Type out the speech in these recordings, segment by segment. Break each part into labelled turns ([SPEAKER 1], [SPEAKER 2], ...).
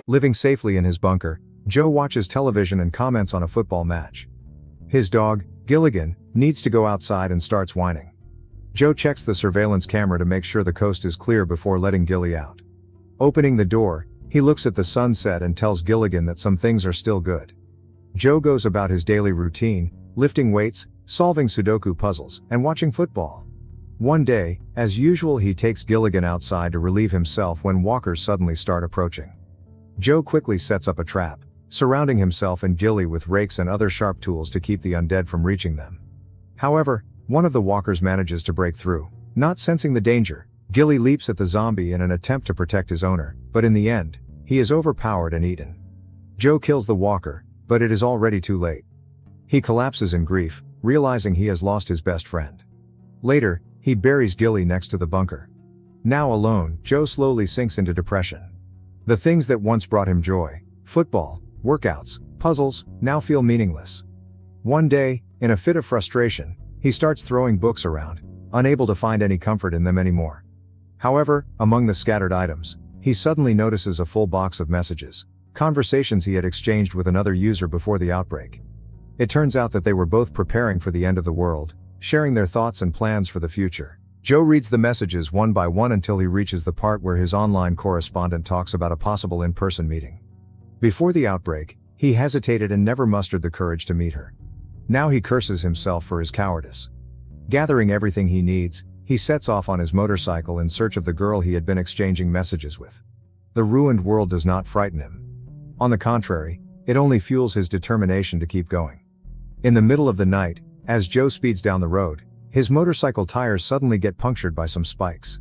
[SPEAKER 1] Living safely in his bunker, Joe watches television and comments on a football match. His dog, Gilligan, needs to go outside and starts whining. Joe checks the surveillance camera to make sure the coast is clear before letting Gilly out. Opening the door, he looks at the sunset and tells Gilligan that some things are still good. Joe goes about his daily routine, lifting weights, solving Sudoku puzzles, and watching football. One day, as usual, he takes Gilligan outside to relieve himself when walkers suddenly start approaching. Joe quickly sets up a trap, surrounding himself and Gilly with rakes and other sharp tools to keep the undead from reaching them. However, one of the walkers manages to break through. Not sensing the danger, Gilly leaps at the zombie in an attempt to protect his owner, but in the end, he is overpowered and eaten. Joe kills the walker, but it is already too late. He collapses in grief, realizing he has lost his best friend. Later, he buries Gilly next to the bunker. Now alone, Joe slowly sinks into depression. The things that once brought him joy, football, workouts, puzzles, now feel meaningless. One day, in a fit of frustration, he starts throwing books around, unable to find any comfort in them anymore. However, among the scattered items, he suddenly notices a full box of messages, conversations he had exchanged with another user before the outbreak. It turns out that they were both preparing for the end of the world, sharing their thoughts and plans for the future. Joe reads the messages one by one until he reaches the part where his online correspondent talks about a possible in-person meeting. Before the outbreak, he hesitated and never mustered the courage to meet her. Now he curses himself for his cowardice. Gathering everything he needs, he sets off on his motorcycle in search of the girl he had been exchanging messages with. The ruined world does not frighten him. On the contrary, it only fuels his determination to keep going. In the middle of the night, as Joe speeds down the road, his motorcycle tires suddenly get punctured by some spikes.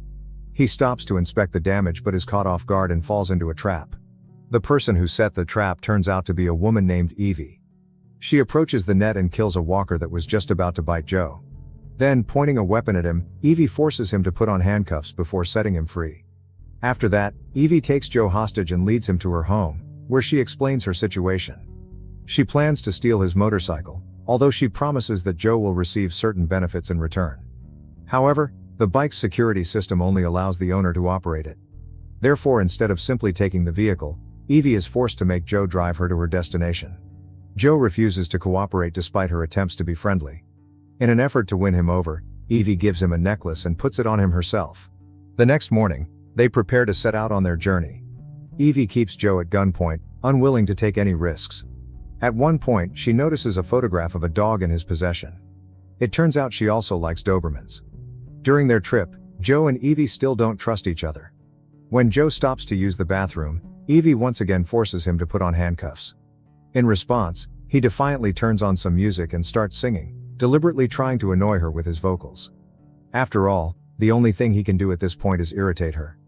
[SPEAKER 1] He stops to inspect the damage but is caught off guard and falls into a trap. The person who set the trap turns out to be a woman named Eevee. She approaches the net and kills a walker that was just about to bite Joe. Then, pointing a weapon at him, Eevee forces him to put on handcuffs before setting him free. After that, Eevee takes Joe hostage and leads him to her home, where she explains her situation. She plans to steal his motorcycle, although she promises that Joe will receive certain benefits in return. However, the bike's security system only allows the owner to operate it. Therefore, instead of simply taking the vehicle, Eevee is forced to make Joe drive her to her destination. Joe refuses to cooperate despite her attempts to be friendly. In an effort to win him over, Eevee gives him a necklace and puts it on him herself. The next morning, they prepare to set out on their journey. Eevee keeps Joe at gunpoint, unwilling to take any risks. At one point, she notices a photograph of a dog in his possession. It turns out she also likes Dobermans. During their trip, Joe and Eevee still don't trust each other. When Joe stops to use the bathroom, Eevee once again forces him to put on handcuffs. In response, he defiantly turns on some music and starts singing, deliberately trying to annoy her with his vocals. After all, the only thing he can do at this point is irritate her.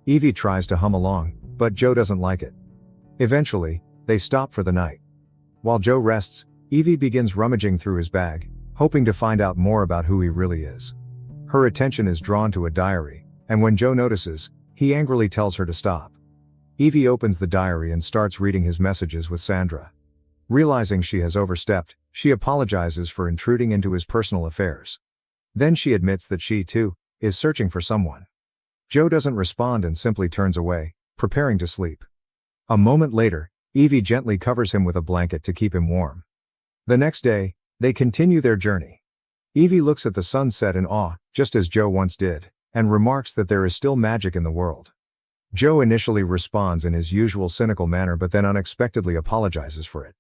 [SPEAKER 1] Eevee tries to hum along, but Joe doesn't like it. Eventually, they stop for the night. While Joe rests, Eevee begins rummaging through his bag, hoping to find out more about who he really is. Her attention is drawn to a diary, and when Joe notices, he angrily tells her to stop. Eevee opens the diary and starts reading his messages with Sandra. Realizing she has overstepped, she apologizes for intruding into his personal affairs. Then she admits that she, too, is searching for someone. Joe doesn't respond and simply turns away, preparing to sleep. A moment later, Eevee gently covers him with a blanket to keep him warm. The next day, they continue their journey. Eevee looks at the sunset in awe, just as Joe once did, and remarks that there is still magic in the world. Joe initially responds in his usual cynical manner but then unexpectedly apologizes for it.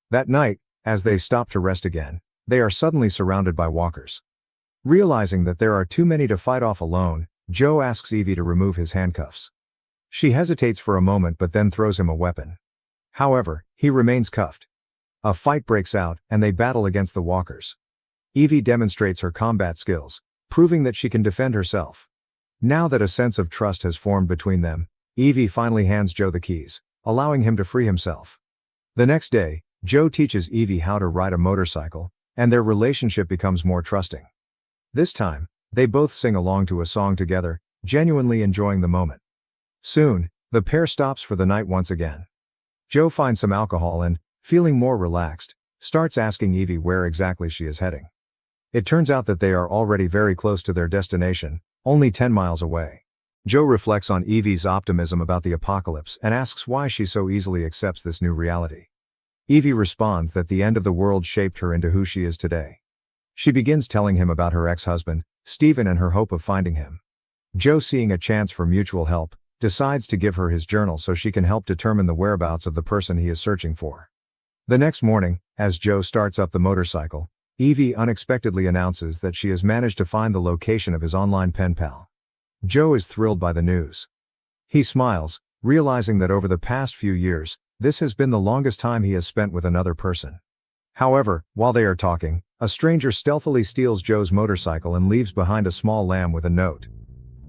[SPEAKER 1] That night, as they stop to rest again, they are suddenly surrounded by walkers. Realizing that there are too many to fight off alone, Joe asks Eevee to remove his handcuffs. She hesitates for a moment but then throws him a weapon. However, he remains cuffed. A fight breaks out, and they battle against the walkers. Eevee demonstrates her combat skills, proving that she can defend herself. Now that a sense of trust has formed between them, Eevee finally hands Joe the keys, allowing him to free himself. The next day, Joe teaches Eevee how to ride a motorcycle, and their relationship becomes more trusting. This time, they both sing along to a song together, genuinely enjoying the moment. Soon, the pair stops for the night once again. Joe finds some alcohol and, feeling more relaxed, starts asking Eevee where exactly she is heading. It turns out that they are already very close to their destination, only 10 miles away. Joe reflects on Eevee's optimism about the apocalypse and asks why she so easily accepts this new reality. Eevee responds that the end of the world shaped her into who she is today. She begins telling him about her ex-husband, Steven, and her hope of finding him. Joe, seeing a chance for mutual help, decides to give her his journal so she can help determine the whereabouts of the person he is searching for. The next morning, as Joe starts up the motorcycle, Eevee unexpectedly announces that she has managed to find the location of his online pen pal. Joe is thrilled by the news. He smiles, realizing that over the past few years, this has been the longest time he has spent with another person. However, while they are talking, a stranger stealthily steals Joe's motorcycle and leaves behind a small lamb with a note.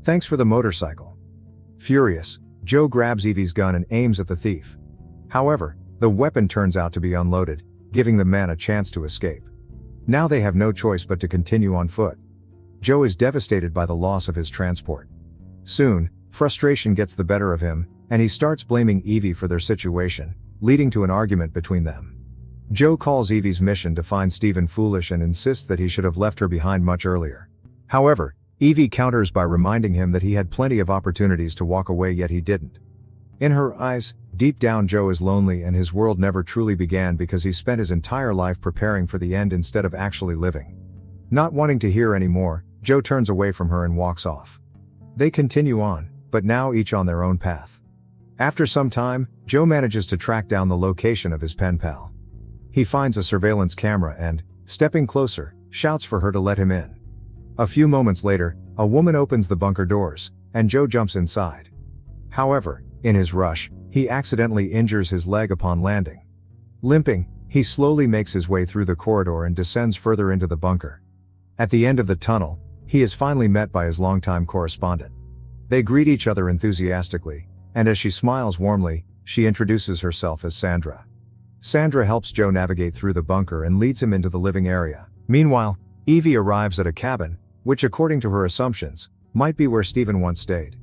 [SPEAKER 1] "Thanks for the motorcycle." Furious, Joe grabs Eevee's gun and aims at the thief. However, the weapon turns out to be unloaded, giving the man a chance to escape. Now they have no choice but to continue on foot. Joe is devastated by the loss of his transport. Soon, frustration gets the better of him, and he starts blaming Eevee for their situation, leading to an argument between them. Joe calls Eevee's mission to find Steven foolish and insists that he should have left her behind much earlier. However, Eevee counters by reminding him that he had plenty of opportunities to walk away, yet he didn't. In her eyes, deep down Joe is lonely and his world never truly began because he spent his entire life preparing for the end instead of actually living. Not wanting to hear any more, Joe turns away from her and walks off. They continue on, but now each on their own path. After some time, Joe manages to track down the location of his pen pal. He finds a surveillance camera and, stepping closer, shouts for her to let him in. A few moments later, a woman opens the bunker doors, and Joe jumps inside. However, in his rush, he accidentally injures his leg upon landing. Limping, he slowly makes his way through the corridor and descends further into the bunker. At the end of the tunnel, he is finally met by his longtime correspondent. They greet each other enthusiastically, and as she smiles warmly, she introduces herself as Sandra. Sandra helps Joe navigate through the bunker and leads him into the living area. Meanwhile, Eevee arrives at a cabin, which according to her assumptions, might be where Steven once stayed.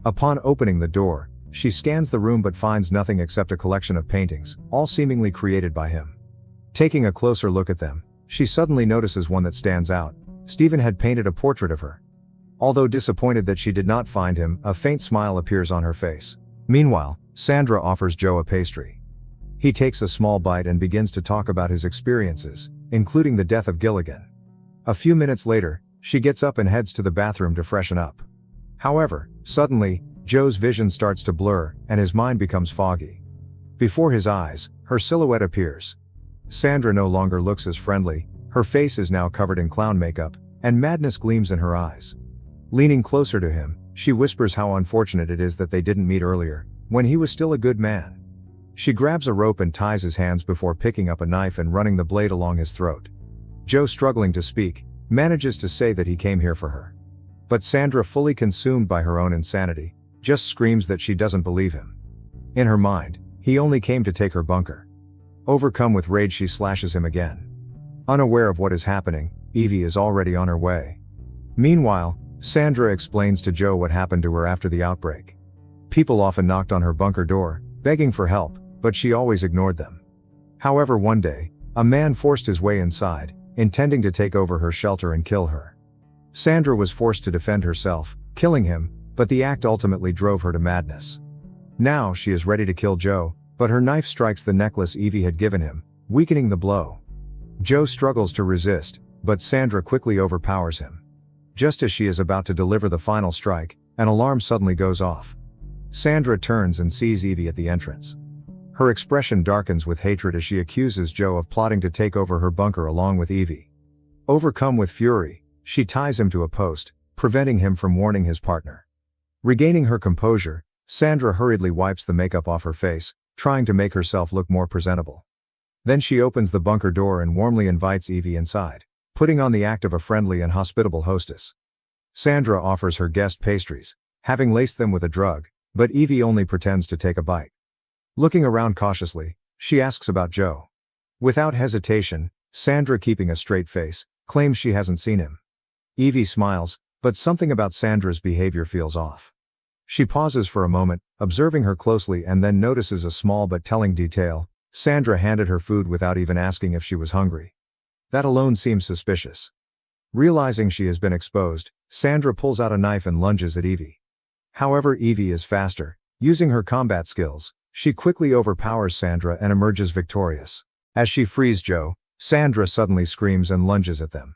[SPEAKER 1] Upon opening the door, she scans the room but finds nothing except a collection of paintings, all seemingly created by him. Taking a closer look at them, she suddenly notices one that stands out. Steven had painted a portrait of her. Although disappointed that she did not find him, a faint smile appears on her face. Meanwhile, Sandra offers Joe a pastry. He takes a small bite and begins to talk about his experiences, including the death of Gilligan. A few minutes later, she gets up and heads to the bathroom to freshen up. However, suddenly, Joe's vision starts to blur, and his mind becomes foggy. Before his eyes, her silhouette appears. Sandra no longer looks as friendly, her face is now covered in clown makeup, and madness gleams in her eyes. Leaning closer to him, she whispers how unfortunate it is that they didn't meet earlier, when he was still a good man. She grabs a rope and ties his hands before picking up a knife and running the blade along his throat. Joe, struggling to speak, manages to say that he came here for her. But Sandra, fully consumed by her own insanity, just screams that she doesn't believe him. In her mind, he only came to take her bunker. Overcome with rage, she slashes him again. Unaware of what is happening, Eevee is already on her way. Meanwhile, Sandra explains to Joe what happened to her after the outbreak. People often knocked on her bunker door, begging for help, but she always ignored them. However, one day, a man forced his way inside, intending to take over her shelter and kill her. Sandra was forced to defend herself, killing him, but the act ultimately drove her to madness. Now she is ready to kill Joe, but her knife strikes the necklace Eevee had given him, weakening the blow. Joe struggles to resist, but Sandra quickly overpowers him. Just as she is about to deliver the final strike, an alarm suddenly goes off. Sandra turns and sees Eevee at the entrance. Her expression darkens with hatred as she accuses Joe of plotting to take over her bunker along with Eevee. Overcome with fury, she ties him to a post, preventing him from warning his partner. Regaining her composure, Sandra hurriedly wipes the makeup off her face, trying to make herself look more presentable. Then she opens the bunker door and warmly invites Eevee inside, putting on the act of a friendly and hospitable hostess. Sandra offers her guest pastries, having laced them with a drug, but Eevee only pretends to take a bite. Looking around cautiously, she asks about Joe. Without hesitation, Sandra, keeping a straight face, claims she hasn't seen him. Eevee smiles, but something about Sandra's behavior feels off. She pauses for a moment, observing her closely, and then notices a small but telling detail. Sandra handed her food without even asking if she was hungry. That alone seems suspicious. Realizing she has been exposed, Sandra pulls out a knife and lunges at Eevee. However, Eevee is faster. Using her combat skills, she quickly overpowers Sandra and emerges victorious. As she frees Joe, Sandra suddenly screams and lunges at them.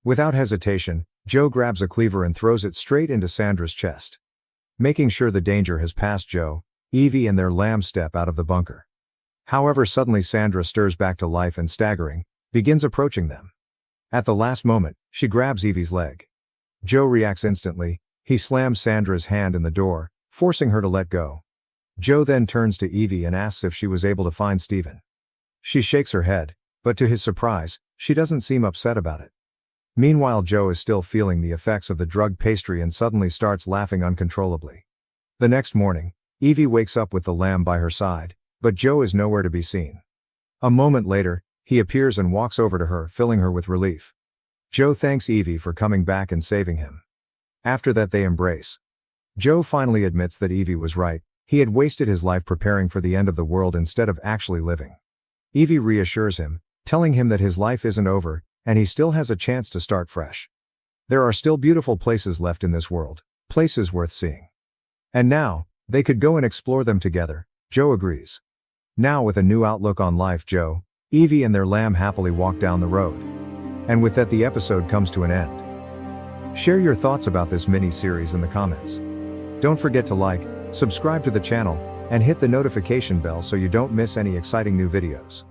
[SPEAKER 1] Without hesitation, Joe grabs a cleaver and throws it straight into Sandra's chest. Making sure the danger has passed Joe, Eevee and their lamb step out of the bunker. However, suddenly Sandra stirs back to life and staggering, begins approaching them. At the last moment, she grabs Eevee's leg. Joe reacts instantly. He slams Sandra's hand in the door, forcing her to let go. Joe then turns to Eevee and asks if she was able to find Steven. She shakes her head, but to his surprise, she doesn't seem upset about it. Meanwhile, Joe is still feeling the effects of the drug pastry and suddenly starts laughing uncontrollably. The next morning, Eevee wakes up with the lamb by her side, but Joe is nowhere to be seen. A moment later, he appears and walks over to her, filling her with relief. Joe thanks Eevee for coming back and saving him. After that, they embrace. Joe finally admits that Eevee was right. He had wasted his life preparing for the end of the world instead of actually living. Eevee reassures him, telling him that his life isn't over, and he still has a chance to start fresh. There are still beautiful places left in this world, places worth seeing. And now, they could go and explore them together. Joe agrees. Now, with a new outlook on life, Joe, Eevee and their lamb happily walk down the road. And with that, the episode comes to an end. Share your thoughts about this mini-series in the comments. Don't forget to like, subscribe to the channel, and hit the notification bell so you don't miss any exciting new videos.